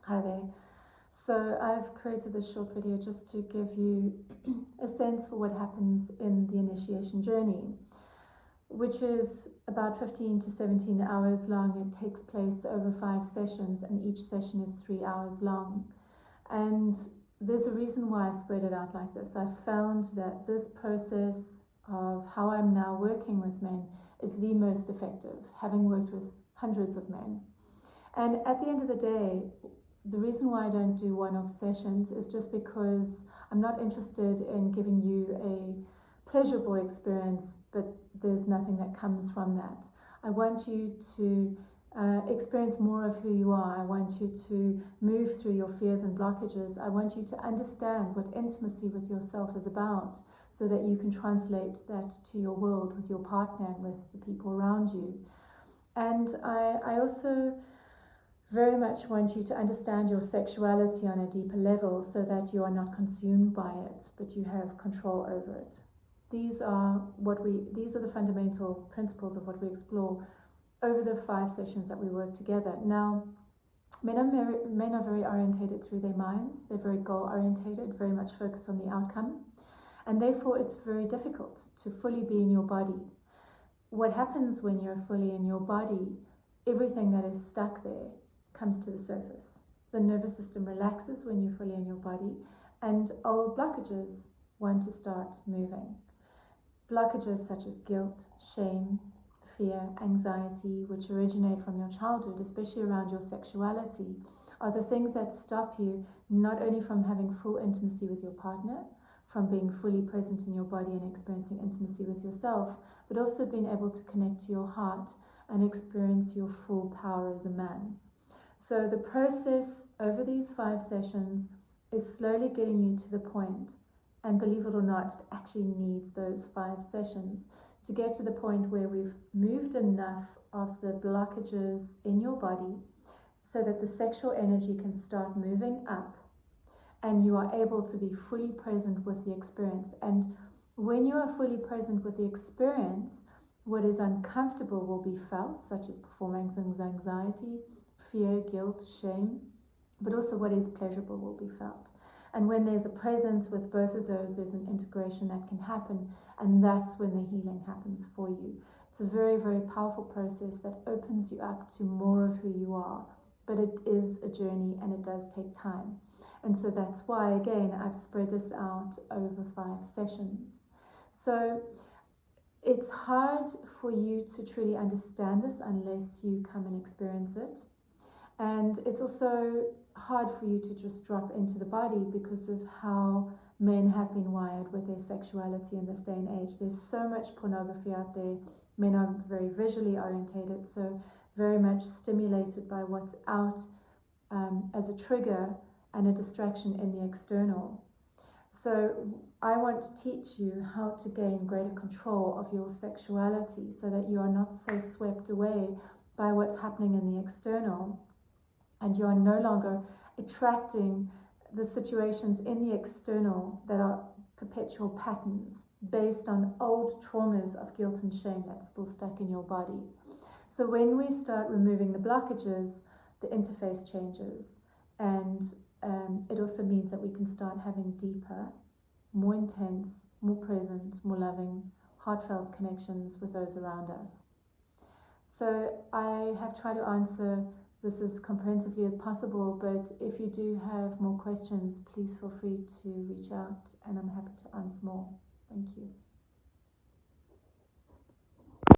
Hi there. So I've created this short video just to give you a sense for what happens in the initiation journey, which is about 15 to 17 hours long. It takes place over 5 sessions, and each session is 3 hours long. And there's a reason why I've spread it out like this. I've found that this process of how I'm now working with men is the most effective, having worked with hundreds of men. And at the end of the day, the reason why I don't do one-off sessions is just because I'm not interested in giving you a pleasurable experience, but there's nothing that comes from that. I want you to experience more of who you are. I want you to move through your fears and blockages. I want you to understand what intimacy with yourself is about, so that you can translate that to your world with your partner and with the people around you. And I also very much want you to understand your sexuality on a deeper level, so that you are not consumed by it, but you have control over it. These are the fundamental principles of what we explore over the 5 sessions that we work together. Now, men are very orientated through their minds. They're very goal orientated, very much focused on the outcome, and therefore it's very difficult to fully be in your body. What happens when you're fully in your body, everything that is stuck there comes to the surface. The nervous system relaxes when you're fully in your body, and old blockages want to start moving. Blockages such as guilt, shame, fear, anxiety, which originate from your childhood, especially around your sexuality, are the things that stop you not only from having full intimacy with your partner, from being fully present in your body and experiencing intimacy with yourself, but also being able to connect to your heart and experience your full power as a man. So the process over these 5 sessions is slowly getting you to the point, and believe it or not, it actually needs those 5 sessions to get to the point where we've moved enough of the blockages in your body so that the sexual energy can start moving up, and you are able to be fully present with the experience. And when you are fully present with the experience, what is uncomfortable will be felt, such as performance anxiety, fear, guilt, shame, but also what is pleasurable will be felt. And when there's a presence with both of those, there's an integration that can happen, and that's when the healing happens for you. It's a very, very powerful process that opens you up to more of who you are, but it is a journey and it does take time. And so that's why, again, I've spread this out over 5 sessions. So it's hard for you to truly understand this unless you come and experience it. And it's also hard for you to just drop into the body because of how men have been wired with their sexuality in this day and age. There's so much pornography out there. Men are very visually orientated, so very much stimulated by what's out as a trigger and a distraction in the external. So I want to teach you how to gain greater control of your sexuality so that you are not so swept away by what's happening in the external, and you are no longer attracting the situations in the external that are perpetual patterns based on old traumas of guilt and shame that's still stuck in your body. So when we start removing the blockages, the interface changes, and it also means that we can start having deeper, more intense, more present, more loving, heartfelt connections with those around us. So I have tried to answer this as comprehensively as possible, but if you do have more questions, please feel free to reach out and I'm happy to answer more. Thank you.